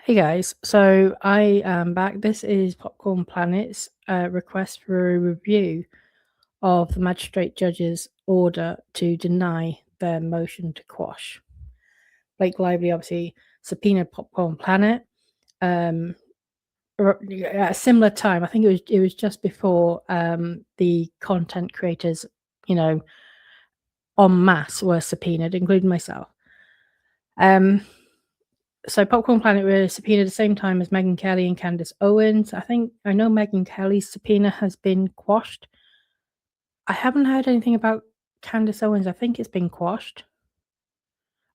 Hey guys, so I am back. This is Popcorn Planet's request for a review of the magistrate judge's order to deny their motion to quash. Blake Lively obviously subpoenaed Popcorn Planet at a similar time. I think it was just before the content creators, en masse were subpoenaed, including myself. So Popcorn Planet were subpoenaed at the same time as Megyn Kelly and Candace Owens. I know Megyn Kelly's subpoena has been quashed. I haven't heard anything about Candace Owens. I think it's been quashed.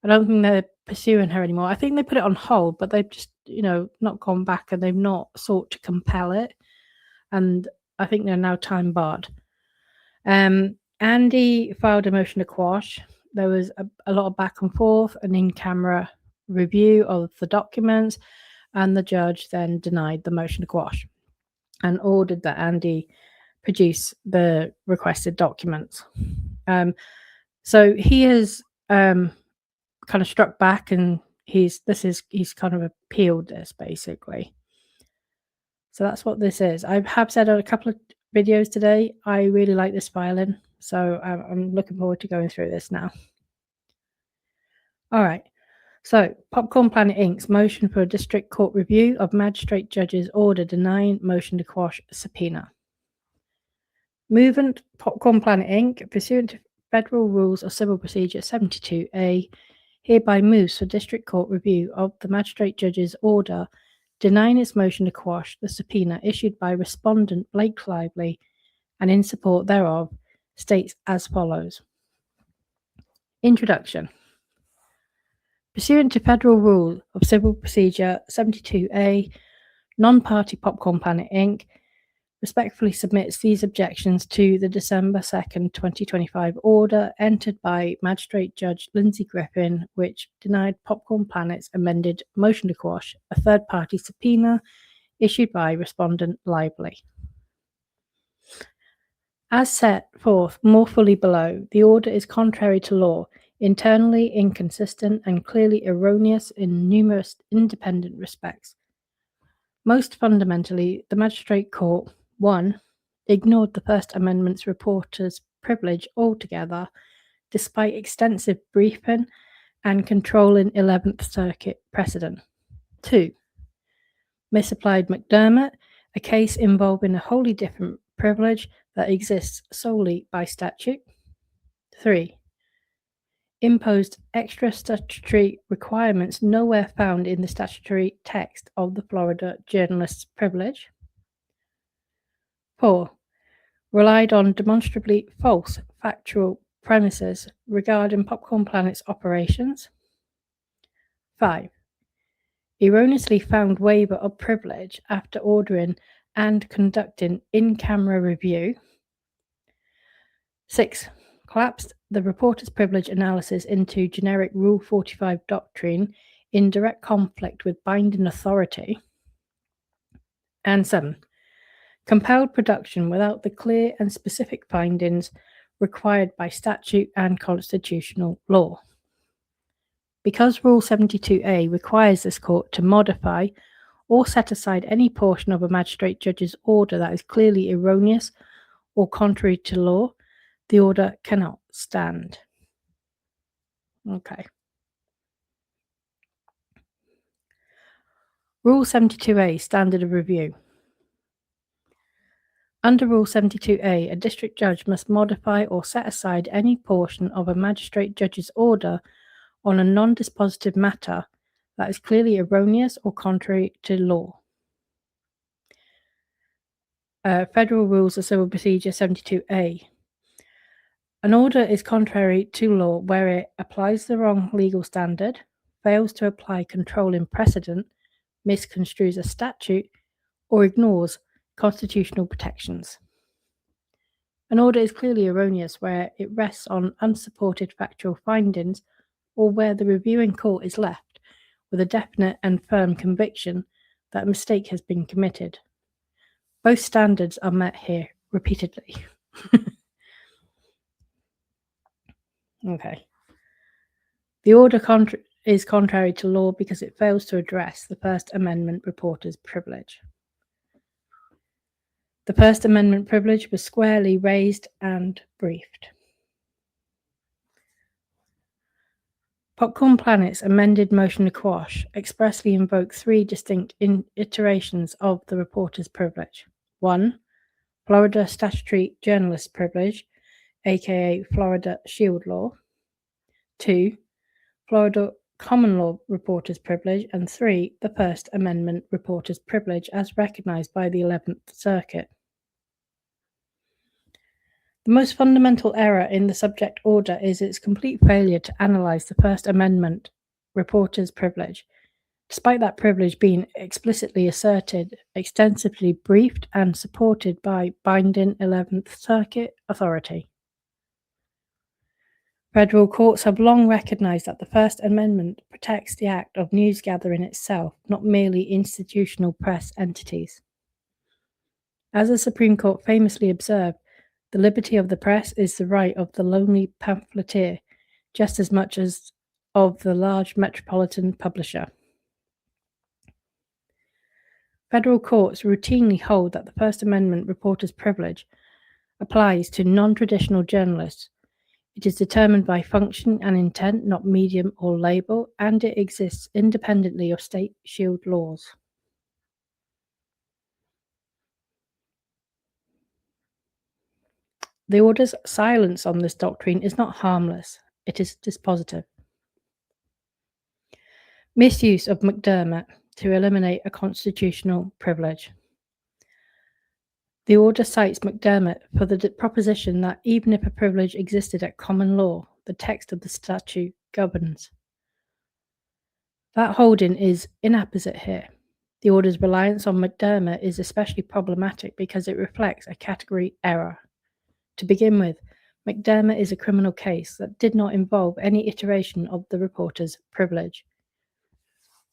I don't think they're pursuing her anymore. I think they put it on hold, but they've just, not gone back and they've not sought to compel it. And I think they're now time barred. Andy filed a motion to quash. There was a lot of back and forth, an in-camera review of the documents, and the judge then denied the motion to quash and ordered that Andy produce the requested documents. So he has kind of struck back, and he's kind of appealed this basically. So that's what this is. I have said on a couple of videos today, I really like this filing, so I'm looking forward to going through this now. All right. So, Popcorn Planet Inc.'s motion for a district court review of magistrate judge's order denying motion to quash subpoena. Movement Popcorn Planet Inc., pursuant to Federal Rules of Civil Procedure 72A, hereby moves for district court review of the magistrate judge's order denying its motion to quash the subpoena issued by respondent Blake Lively, and in support thereof states as follows. Introduction. Pursuant to Federal Rule of Civil Procedure 72A, non-party Popcorn Planet Inc. respectfully submits these objections to the December 2nd, 2025 order entered by Magistrate Judge Lindsay Griffin, which denied Popcorn Planet's amended motion to quash a third-party subpoena issued by respondent Lively. As set forth more fully below, the order is contrary to law, internally inconsistent, and clearly erroneous in numerous independent respects. Most fundamentally, the Magistrate Court 1. Ignored the First Amendment's reporter's privilege altogether, despite extensive briefing and controlling 11th Circuit precedent. 2. Misapplied McDermott, a case involving a wholly different privilege that exists solely by statute. 3. Imposed extra statutory requirements nowhere found in the statutory text of the Florida journalist's privilege. 4. Relied on demonstrably false factual premises regarding Popcorn Planet's operations. 5. Erroneously found waiver of privilege after ordering and conducting in-camera review. 6. Collapsed the reporter's privilege analysis into generic Rule 45 doctrine in direct conflict with binding authority. And 7. Compelled production without the clear and specific findings required by statute and constitutional law. Because Rule 72A requires this court to modify or set aside any portion of a magistrate judge's order that is clearly erroneous or contrary to law, the order cannot stand. Okay. Rule 72A, Standard of Review. Under Rule 72A, a district judge must modify or set aside any portion of a magistrate judge's order on a non-dispositive matter that is clearly erroneous or contrary to law. Federal Rules of Civil Procedure 72A. An order is contrary to law where it applies the wrong legal standard, fails to apply controlling precedent, misconstrues a statute, or ignores constitutional protections. An order is clearly erroneous where it rests on unsupported factual findings or where the reviewing court is left with a definite and firm conviction that a mistake has been committed. Both standards are met here repeatedly. Okay. The order is contrary to law because it fails to address the First Amendment reporter's privilege. The First Amendment privilege was squarely raised and briefed. Popcorn Planet's amended motion to quash expressly invoked three distinct iterations of the reporter's privilege. 1. Florida statutory journalist privilege, aka Florida Shield Law. 2. Florida common law reporter's privilege. And 3. The First Amendment reporter's privilege as recognized by the 11th Circuit. The most fundamental error in the subject order is its complete failure to analyze the First Amendment reporter's privilege, despite that privilege being explicitly asserted, extensively briefed, and supported by binding 11th Circuit authority. Federal courts have long recognized that the First Amendment protects the act of news gathering itself, not merely institutional press entities. As the Supreme Court famously observed, the liberty of the press is the right of the lonely pamphleteer, just as much as of the large metropolitan publisher. Federal courts routinely hold that the First Amendment reporter's privilege applies to non-traditional journalists. It is determined by function and intent, not medium or label, and it exists independently of state shield laws. The order's silence on this doctrine is not harmless, it is dispositive. Misuse of McDermott to eliminate a constitutional privilege. The order cites McDermott for the proposition that even if a privilege existed at common law, the text of the statute governs. That holding is inapposite here. The order's reliance on McDermott is especially problematic because it reflects a category error. To begin with, McDermott is a criminal case that did not involve any iteration of the reporter's privilege.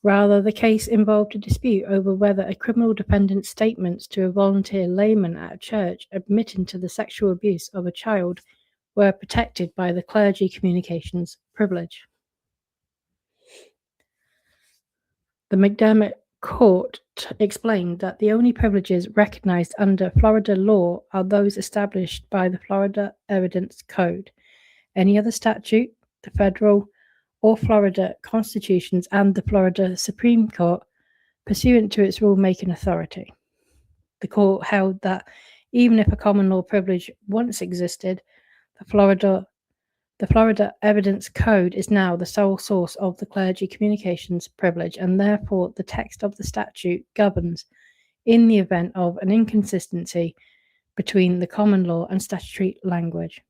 Rather, the case involved a dispute over whether a criminal defendant's statements to a volunteer layman at a church admitting to the sexual abuse of a child were protected by the clergy communications privilege. The McDermott court explained that the only privileges recognized under Florida law are those established by the Florida Evidence Code. Any other statute, the federal or Florida constitutions, and the Florida Supreme Court, pursuant to its rulemaking authority. The court held that even if a common law privilege once existed, the Florida Evidence Code is now the sole source of the clergy communications privilege, and therefore the text of the statute governs in the event of an inconsistency between the common law and statutory language.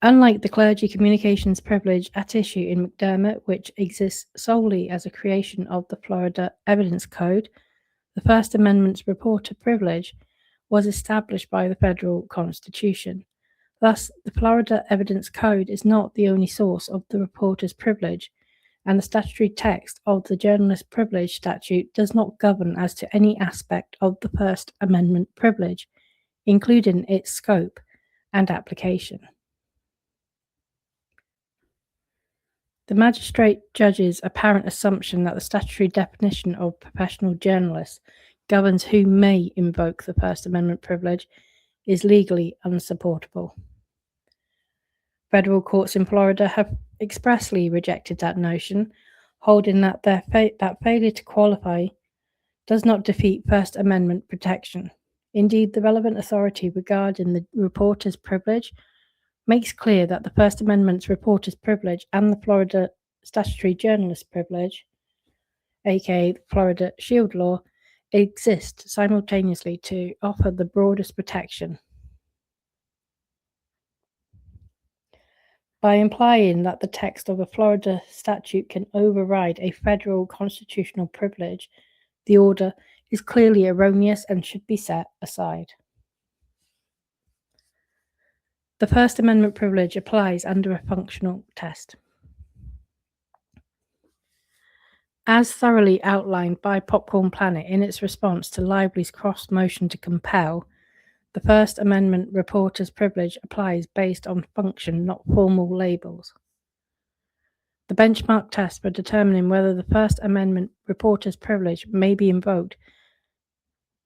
Unlike the clergy communications privilege at issue in McDermott, which exists solely as a creation of the Florida Evidence Code, the First Amendment's reporter privilege was established by the federal constitution. Thus, the Florida Evidence Code is not the only source of the reporter's privilege, and the statutory text of the journalist privilege statute does not govern as to any aspect of the First Amendment privilege, including its scope and application. The magistrate judge's apparent assumption that the statutory definition of professional journalist governs who may invoke the First Amendment privilege is legally unsupportable. Federal courts in Florida have expressly rejected that notion, holding that that failure to qualify does not defeat First Amendment protection. Indeed, the relevant authority regarding the reporter's privilege makes clear that the First Amendment's reporter's privilege and the Florida statutory journalist privilege, aka Florida Shield Law, exist simultaneously to offer the broadest protection. By implying that the text of a Florida statute can override a federal constitutional privilege, the order is clearly erroneous and should be set aside. The First Amendment privilege applies under a functional test. As thoroughly outlined by Popcorn Planet in its response to Lively's cross motion to compel, The First Amendment reporter's privilege applies based on function, not formal labels. The benchmark test for determining whether the First Amendment reporter's privilege may be invoked,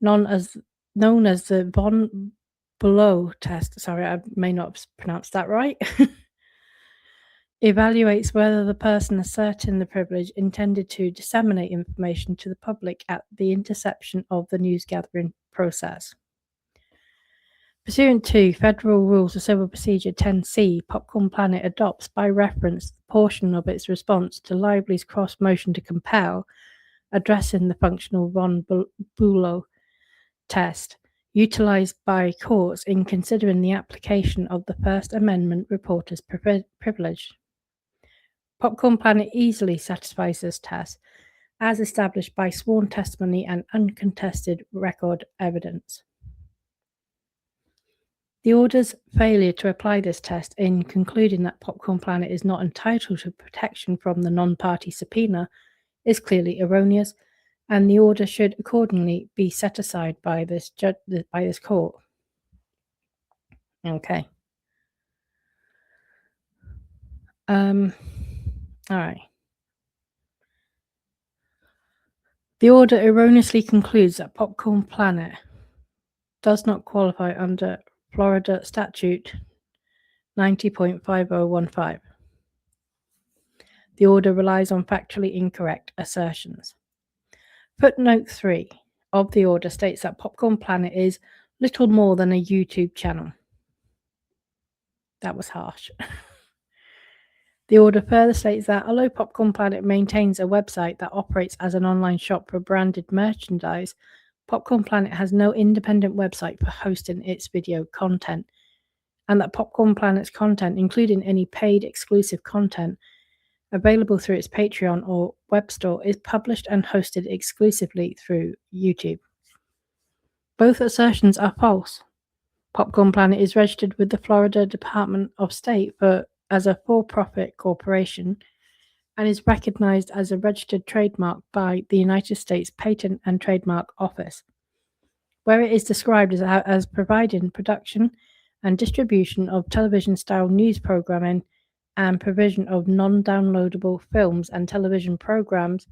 known as the von Bülow test, sorry, I may not have pronounced that right, evaluates whether the person asserting the privilege intended to disseminate information to the public at the interception of the news-gathering process. Pursuant to Federal Rules of Civil Procedure 10C, Popcorn Planet adopts by reference the portion of its response to Lively's cross-motion to compel, addressing the functional von Bülow test, utilized by courts in considering the application of the First Amendment reporter's privilege. Popcorn Planet easily satisfies this test, as established by sworn testimony and uncontested record evidence. The order's failure to apply this test in concluding that Popcorn Planet is not entitled to protection from the non-party subpoena is clearly erroneous, and the order should accordingly be set aside by this court. Okay. All right. The order erroneously concludes that Popcorn Planet does not qualify under Florida Statute 90.5015. The order relies on factually incorrect assertions. Footnote 3 of the order states that Popcorn Planet is little more than a YouTube channel. That was harsh. The order further states that although Popcorn Planet maintains a website that operates as an online shop for branded merchandise, Popcorn Planet has no independent website for hosting its video content, and that Popcorn Planet's content, including any paid exclusive content available through its Patreon or web store, is published and hosted exclusively through YouTube. Both assertions are false. Popcorn Planet is registered with the Florida Department of State as a for-profit corporation and is recognized as a registered trademark by the United States Patent and Trademark Office, where it is described as providing production and distribution of television-style news programming and provision of non-downloadable films and television programs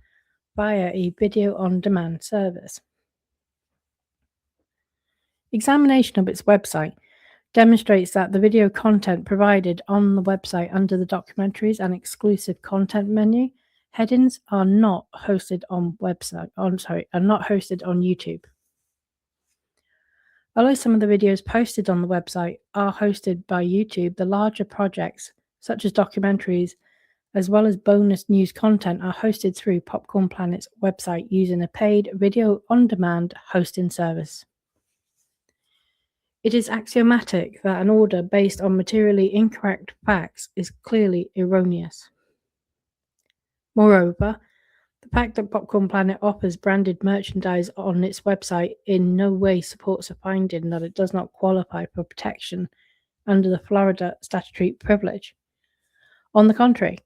via a video-on-demand service. Examination of its website demonstrates that the video content provided on the website under the documentaries and exclusive content menu headings are not hosted on YouTube. Although some of the videos posted on the website are hosted by YouTube, the larger projects, such as documentaries, as well as bonus news content, are hosted through Popcorn Planet's website using a paid video-on-demand hosting service. It is axiomatic that an order based on materially incorrect facts is clearly erroneous. Moreover, the fact that Popcorn Planet offers branded merchandise on its website in no way supports a finding that it does not qualify for protection under the Florida statutory privilege. On the contrary,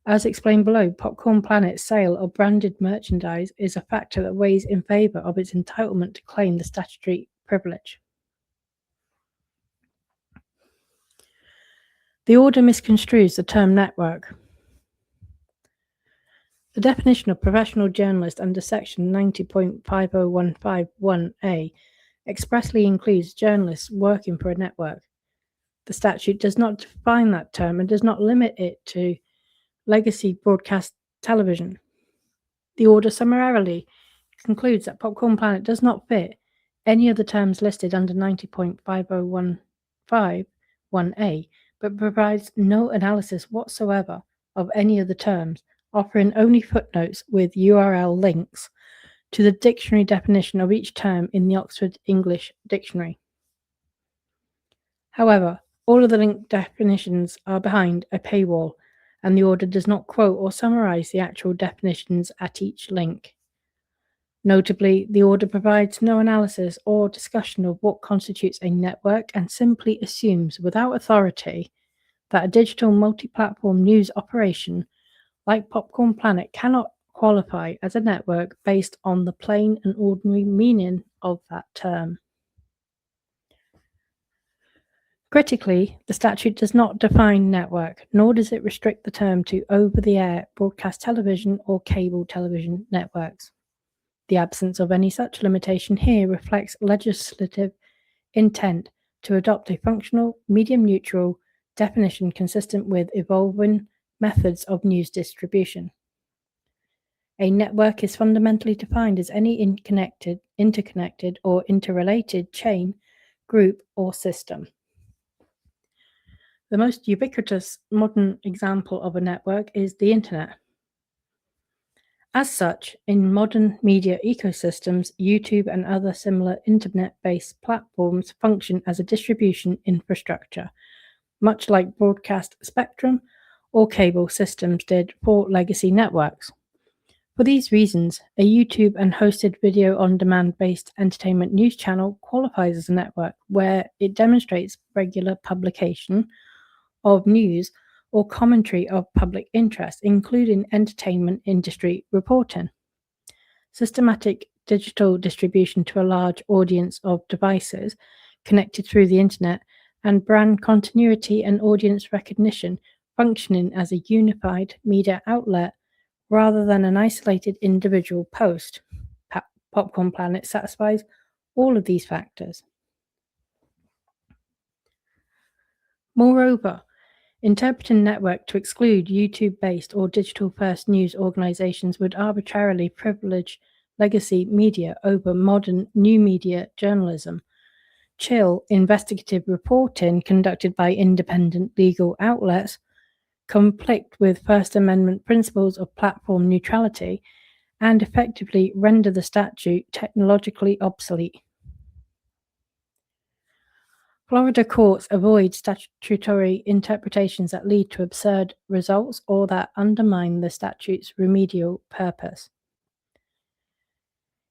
as explained below, Popcorn Planet's sale of branded merchandise is a factor that weighs in favor of its entitlement to claim the statutory privilege. The order misconstrues the term network. The definition of professional journalist under Section 90.50151A expressly includes journalists working for a network. The statute does not define that term and does not limit it to legacy broadcast television. The order summarily concludes that Popcorn Planet does not fit any of the terms listed under 90.50151A, but provides no analysis whatsoever of any of the terms, offering only footnotes with URL links to the dictionary definition of each term in the Oxford English Dictionary. However, all of the link definitions are behind a paywall, and the order does not quote or summarize the actual definitions at each link. Notably, the order provides no analysis or discussion of what constitutes a network and simply assumes, without authority, that a digital multi-platform news operation like Popcorn Planet cannot qualify as a network based on the plain and ordinary meaning of that term. Critically, the statute does not define network, nor does it restrict the term to over-the-air broadcast television or cable television networks. The absence of any such limitation here reflects legislative intent to adopt a functional, medium-neutral definition consistent with evolving methods of news distribution. A network is fundamentally defined as any interconnected, or interrelated chain, group, or system. The most ubiquitous modern example of a network is the Internet. As such, in modern media ecosystems, YouTube and other similar internet-based platforms function as a distribution infrastructure, much like broadcast spectrum or cable systems did for legacy networks. For these reasons, a YouTube and hosted video-on-demand based entertainment news channel qualifies as a network where it demonstrates regular publication of news or commentary of public interest, including entertainment industry reporting. Systematic digital distribution to a large audience of devices connected through the internet, and brand continuity and audience recognition functioning as a unified media outlet rather than an isolated individual post. Popcorn Planet satisfies all of these factors. Moreover, interpreting network to exclude YouTube-based or digital-first news organizations would arbitrarily privilege legacy media over modern new media journalism. Chill investigative reporting conducted by independent legal outlets conflict with First Amendment principles of platform neutrality and effectively render the statute technologically obsolete. Florida courts avoid statutory interpretations that lead to absurd results or that undermine the statute's remedial purpose.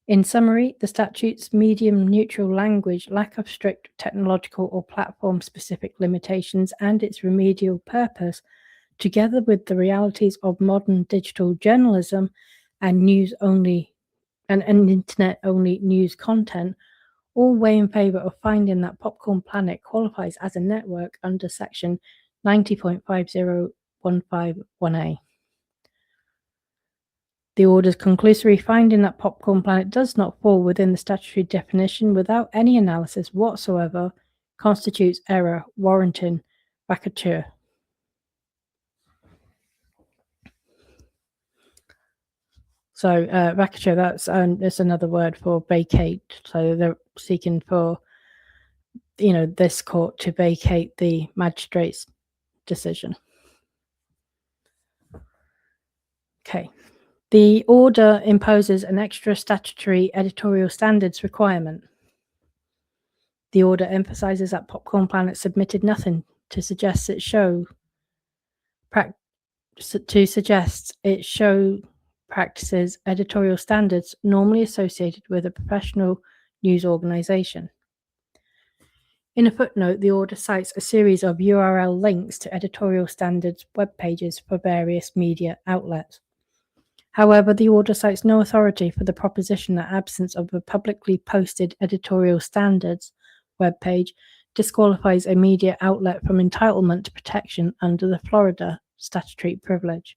In summary, the statute's medium-neutral language, lack of strict technological or platform-specific limitations, and its remedial purpose, together with the realities of modern digital journalism and internet-only news content, all weigh in favor of finding that Popcorn Planet qualifies as a network under Section 90.50151A. The order's conclusory finding that Popcorn Planet does not fall within the statutory definition without any analysis whatsoever constitutes error warranting vacatur. So vacatur, that's another word for vacate. So they're seeking for, this court to vacate the magistrate's decision. Okay. The order imposes an extra statutory editorial standards requirement. The order emphasizes that Popcorn Planet submitted nothing to suggest its show practices editorial standards normally associated with a professional news organization. In a footnote, the order cites a series of URL links to editorial standards web pages for various media outlets. However, the order cites no authority for the proposition that absence of a publicly posted editorial standards web page disqualifies a media outlet from entitlement to protection under the Florida statutory privilege.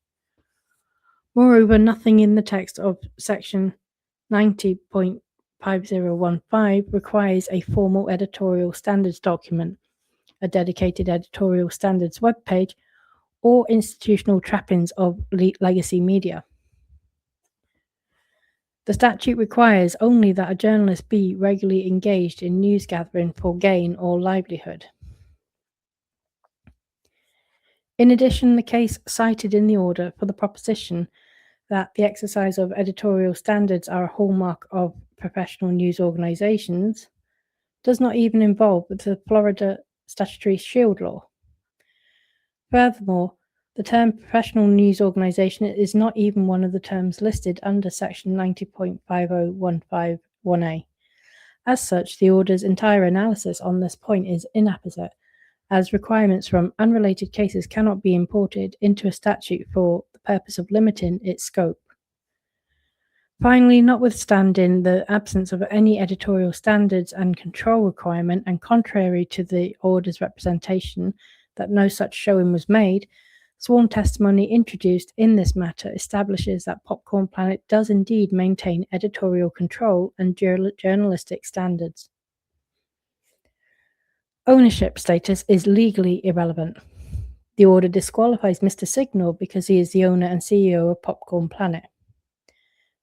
Moreover, nothing in the text of Section 90.5015 requires a formal editorial standards document, a dedicated editorial standards webpage, or institutional trappings of legacy media. The statute requires only that a journalist be regularly engaged in news gathering for gain or livelihood. In addition, the case cited in the order for the proposition that the exercise of editorial standards are a hallmark of professional news organizations does not even involve the Florida statutory shield law. Furthermore, the term professional news organization is not even one of the terms listed under Section 90.50151A. As such, the order's entire analysis on this point is inapposite, as requirements from unrelated cases cannot be imported into a statute for the purpose of limiting its scope. Finally, notwithstanding the absence of any editorial standards and control requirement, and contrary to the order's representation that no such showing was made, sworn testimony introduced in this matter establishes that Popcorn Planet does indeed maintain editorial control and journalistic standards. Ownership status is legally irrelevant. The order disqualifies Mr. Signal because he is the owner and CEO of Popcorn Planet.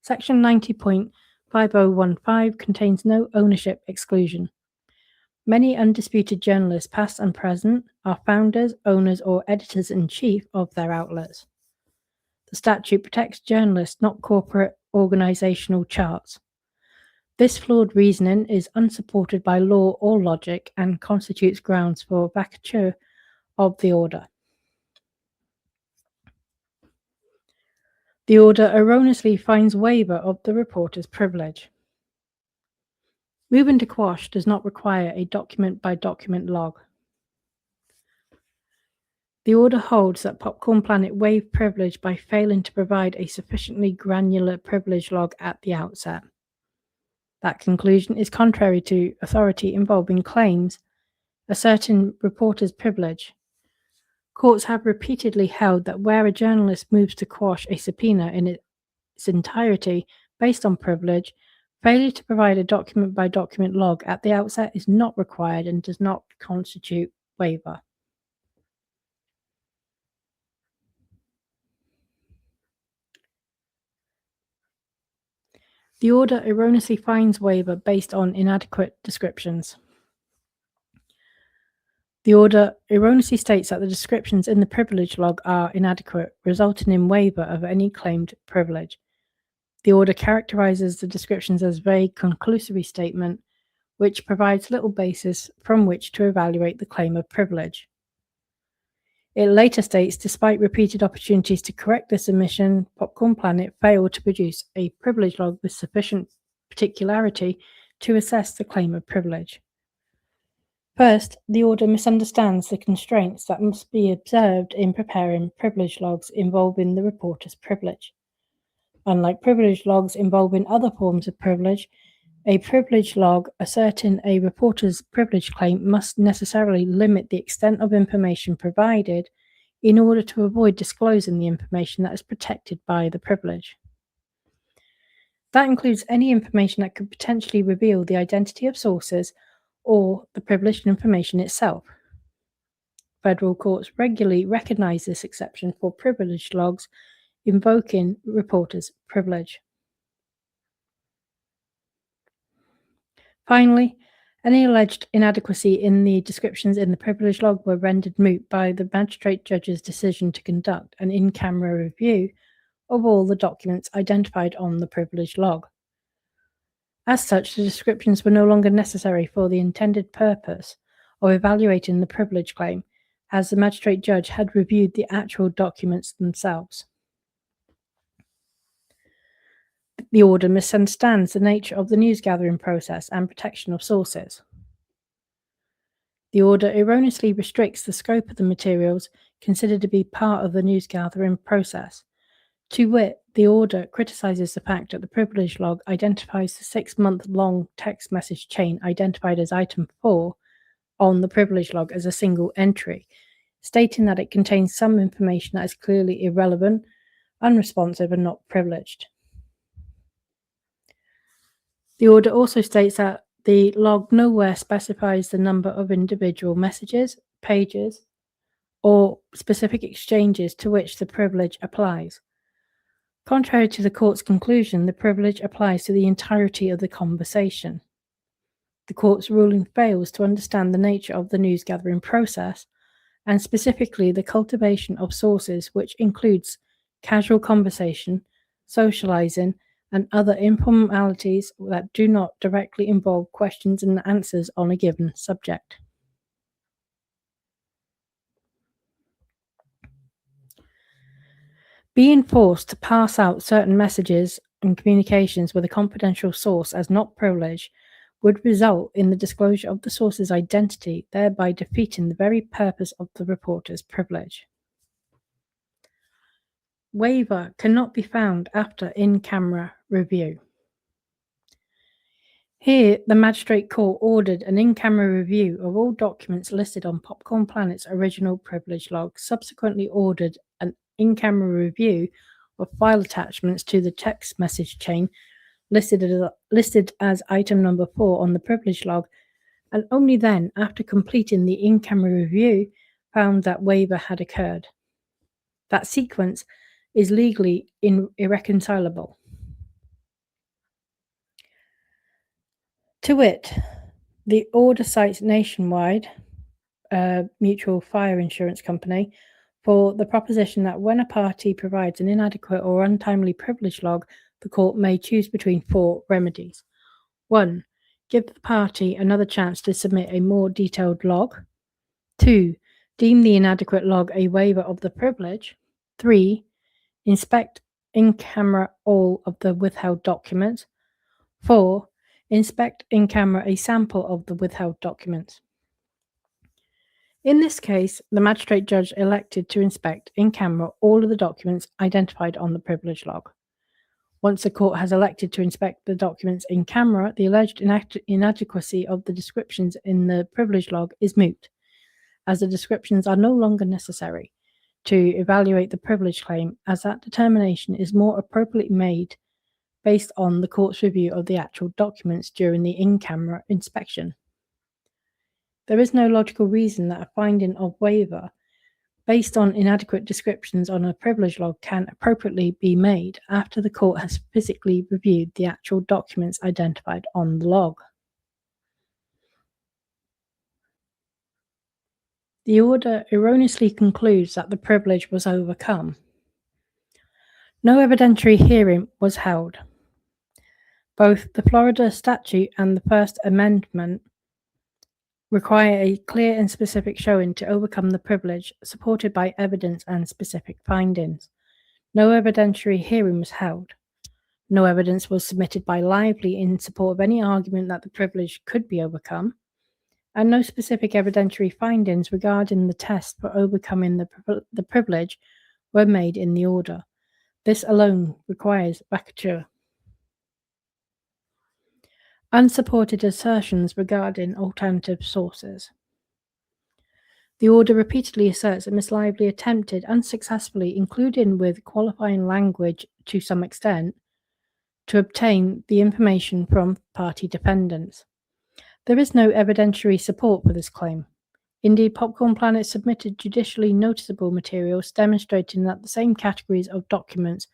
Section 90.5015 contains no ownership exclusion. Many undisputed journalists, past and present, are founders, owners, or editors-in-chief of their outlets. The statute protects journalists, not corporate organizational charts. This flawed reasoning is unsupported by law or logic and constitutes grounds for vacatur of the order. The order erroneously finds waiver of the reporter's privilege. Moving to quash does not require a document-by-document log. The order holds that Popcorn Planet waived privilege by failing to provide a sufficiently granular privilege log at the outset. That conclusion is contrary to authority involving claims asserting reporter's privilege. Courts have repeatedly held that where a journalist moves to quash a subpoena in its entirety based on privilege, failure to provide a document-by-document log at the outset is not required and does not constitute waiver. The order erroneously finds waiver based on inadequate descriptions. The order erroneously states that the descriptions in the privilege log are inadequate, resulting in waiver of any claimed privilege. The order characterizes the descriptions as vague, conclusory statement, which provides little basis from which to evaluate the claim of privilege. It later states, despite repeated opportunities to correct this omission, Popcorn Planet failed to produce a privilege log with sufficient particularity to assess the claim of privilege. First, the order misunderstands the constraints that must be observed in preparing privilege logs involving the reporter's privilege. Unlike privilege logs involving other forms of privilege, a privilege log asserting a reporter's privilege claim must necessarily limit the extent of information provided in order to avoid disclosing the information that is protected by the privilege. That includes any information that could potentially reveal the identity of sources or the privileged information itself. Federal courts regularly recognize this exception for privilege logs invoking reporters' privilege. Finally, any alleged inadequacy in the descriptions in the privilege log were rendered moot by the magistrate judge's decision to conduct an in-camera review of all the documents identified on the privilege log. As such, the descriptions were no longer necessary for the intended purpose of evaluating the privilege claim, as the magistrate judge had reviewed the actual documents themselves. The order misunderstands the nature of the news-gathering process and protection of sources. The order erroneously restricts the scope of the materials considered to be part of the news-gathering process. To wit, the order criticizes the fact that the privilege log identifies the 6-month-long text message chain identified as item 4 on the privilege log as a single entry, stating that it contains some information that is clearly irrelevant, unresponsive, and not privileged. The order also states that the log nowhere specifies the number of individual messages, pages, or specific exchanges to which the privilege applies. Contrary to the court's conclusion, the privilege applies to the entirety of the conversation. The court's ruling fails to understand the nature of the news-gathering process, and specifically the cultivation of sources, which includes casual conversation, socializing, and other informalities that do not directly involve questions and answers on a given subject. Being forced to pass out certain messages and communications with a confidential source as not privileged would result in the disclosure of the source's identity, thereby defeating the very purpose of the reporter's privilege. Waiver cannot be found after in-camera review. Here, the Magistrate Court ordered an in-camera review of all documents listed on Popcorn Planet's original privilege log, subsequently ordered an in-camera review of file attachments to the text message chain listed as item number 4 on the privilege log, and only then, after completing the in-camera review, found that waiver had occurred. That sequence is legally irreconcilable. To wit, the order cites Nationwide, a mutual fire insurance company, for the proposition that when a party provides an inadequate or untimely privilege log, the court may choose between 4 remedies. 1. Give the party another chance to submit a more detailed log. 2. Deem the inadequate log a waiver of the privilege. 3. Inspect in camera all of the withheld documents. 4. Inspect in camera a sample of the withheld documents. In this case, the magistrate judge elected to inspect in camera all of the documents identified on the privilege log. Once the court has elected to inspect the documents in camera, the alleged inadequacy of the descriptions in the privilege log is moot, as the descriptions are no longer necessary to evaluate the privilege claim, as that determination is more appropriately made based on the court's review of the actual documents during the in-camera inspection. There is no logical reason that a finding of waiver based on inadequate descriptions on a privilege log can appropriately be made after the court has physically reviewed the actual documents identified on the log. The order erroneously concludes that the privilege was overcome. No evidentiary hearing was held. Both the Florida statute and the First Amendment require a clear and specific showing to overcome the privilege, supported by evidence and specific findings. No evidentiary hearing was held. No evidence was submitted by Lively in support of any argument that the privilege could be overcome, and no specific evidentiary findings regarding the test for overcoming the privilege were made in the order. This alone requires vacatur. Unsupported assertions regarding alternative sources. The order repeatedly asserts that Miss Lively attempted unsuccessfully, including with qualifying language to some extent, to obtain the information from party defendants. There is no evidentiary support for this claim. Indeed, Popcorn Planet submitted judicially noticeable materials demonstrating that the same categories of documents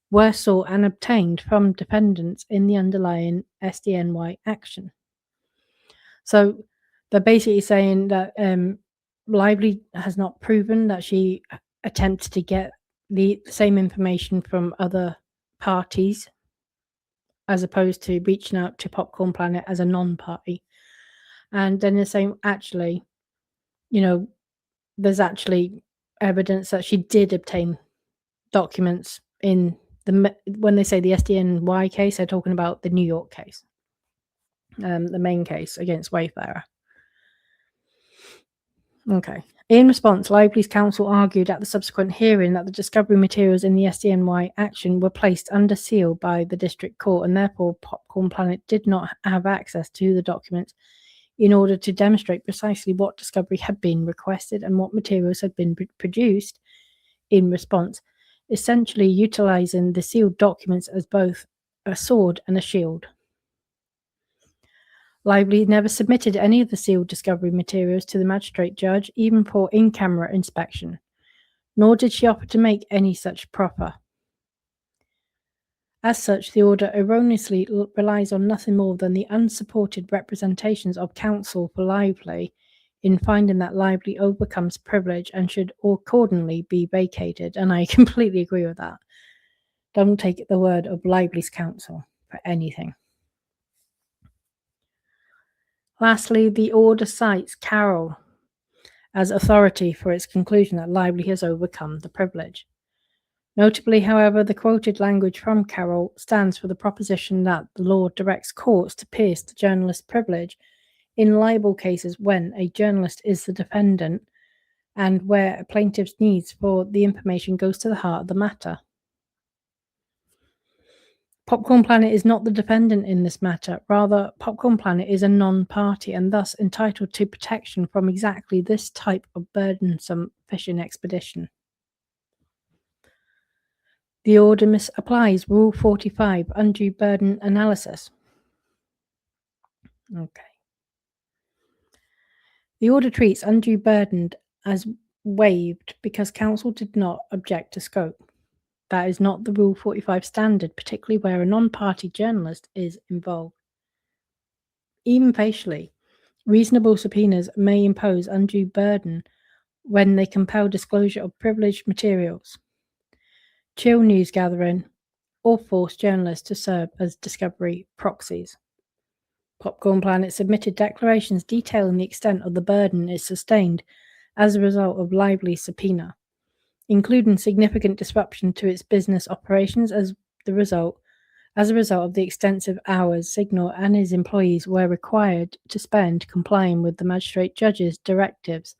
were sought and obtained from defendants in the underlying SDNY action. So they're basically saying that Lively has not proven that she attempted to get the same information from other parties, as opposed to reaching out to Popcorn Planet as a non-party. And then they're saying, actually, there's actually evidence that she did obtain documents in when they say the SDNY case, they're talking about the New York case, the main case against Waiver. Okay. In response, Lively's counsel argued at the subsequent hearing that the discovery materials in the SDNY action were placed under seal by the district court, and therefore Popcorn Planet did not have access to the documents in order to demonstrate precisely what discovery had been requested and what materials had been produced in response, essentially utilizing the sealed documents as both a sword and a shield. Lively never submitted any of the sealed discovery materials to the magistrate judge, even for in-camera inspection, nor did she offer to make any such proffer. As such, the order erroneously relies on nothing more than the unsupported representations of counsel for Lively in finding that Lively overcomes privilege and should accordingly be vacated, and I completely agree with that. Don't take the word of Lively's counsel for anything. Lastly, the order cites Carroll as authority for its conclusion that Lively has overcome the privilege. Notably, however, the quoted language from Carroll stands for the proposition that the law directs courts to pierce the journalist's privilege in libel cases when a journalist is the defendant and where a plaintiff's needs for the information goes to the heart of the matter. Popcorn Planet is not the defendant in this matter. Rather, Popcorn Planet is a non-party and thus entitled to protection from exactly this type of burdensome fishing expedition. The order misapplies Rule 45, undue burden analysis. Okay. The order treats undue burden as waived because counsel did not object to scope. That is not the Rule 45 standard, particularly where a non-party journalist is involved. Even facially, reasonable subpoenas may impose undue burden when they compel disclosure of privileged materials, chill news gathering, or force journalists to serve as discovery proxies. Popcorn Planet submitted declarations detailing the extent of the burden it sustained as a result of Lively's subpoena, including significant disruption to its business operations as a result of the extensive hours Signal and his employees were required to spend complying with the magistrate judge's directives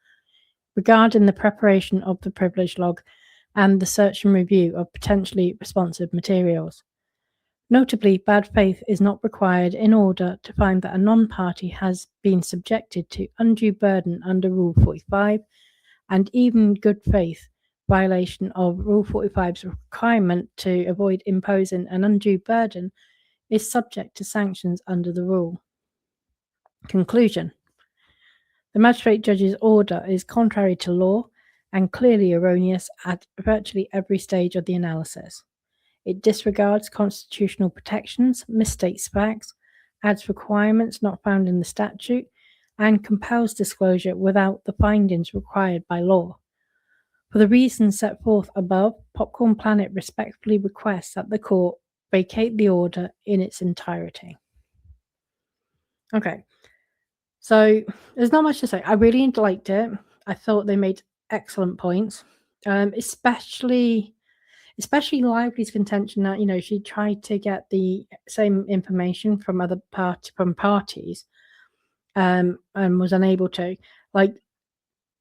regarding the preparation of the privilege log and the search and review of potentially responsive materials. Notably, bad faith is not required in order to find that a non-party has been subjected to undue burden under Rule 45, and even good faith violation of Rule 45's requirement to avoid imposing an undue burden is subject to sanctions under the rule. Conclusion. The magistrate judge's order is contrary to law and clearly erroneous at virtually every stage of the analysis. It disregards constitutional protections, misstates facts, adds requirements not found in the statute, and compels disclosure without the findings required by law. For the reasons set forth above, Popcorn Planet respectfully requests that the court vacate the order in its entirety. Okay, so there's not much to say. I really liked it. I thought they made excellent points, especially Lively's contention that she tried to get the same information from other parties, and was unable to. Like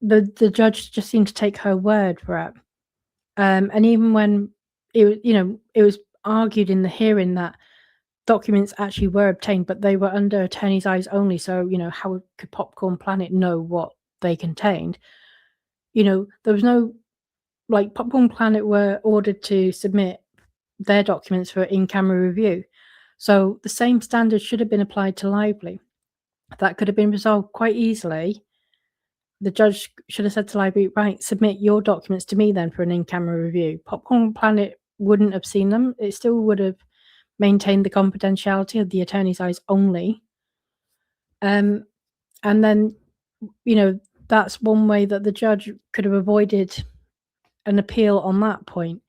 the judge just seemed to take her word for it, and even when it was argued in the hearing that documents actually were obtained, but they were under attorney's eyes only. So how could Popcorn Planet know what they contained? There was no. Like Popcorn Planet were ordered to submit their documents for in-camera review. So the same standard should have been applied to Lively. That could have been resolved quite easily. The judge should have said to Lively, right, submit your documents to me then for an in-camera review. Popcorn Planet wouldn't have seen them. It still would have maintained the confidentiality of the attorney's eyes only. And then, that's one way that the judge could have avoided an appeal on that point.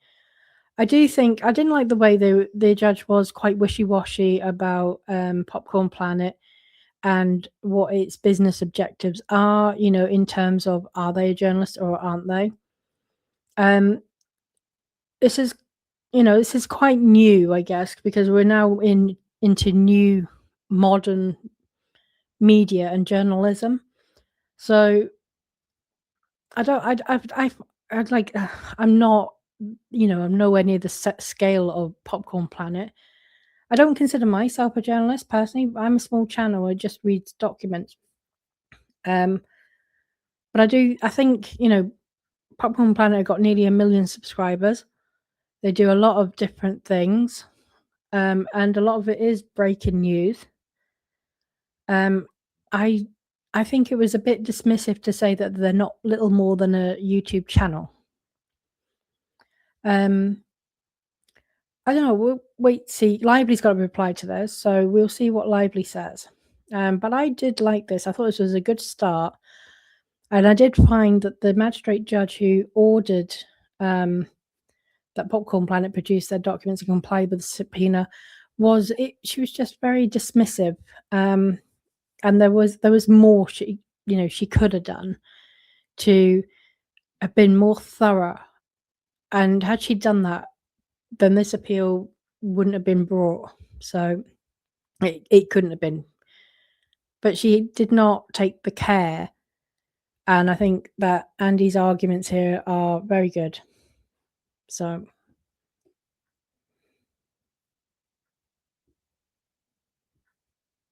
I didn't like the way the judge was quite wishy-washy about Popcorn Planet and what its business objectives are, in terms of are they a journalist or aren't they? This is quite new, I guess, because we're now into new modern media and journalism. So I'm not, I'm nowhere near the set scale of Popcorn Planet. I don't consider myself a journalist personally. I'm a small channel. I just read documents. But I think, Popcorn Planet have got nearly 1 million subscribers. They do a lot of different things. And a lot of it is breaking news. I think it was a bit dismissive to say that they're not little more than a YouTube channel. I don't know. We'll wait to see. Lively's got a reply to this, so we'll see what Lively says. But I did like this. I thought this was a good start. And I did find that the magistrate judge who ordered that Popcorn Planet produce their documents and comply with the subpoena she was just very dismissive. And there was more she could have done to have been more thorough. And had she done that, then this appeal wouldn't have been brought. So it couldn't have been. But she did not take the care. And I think that Andy's arguments here are very good. So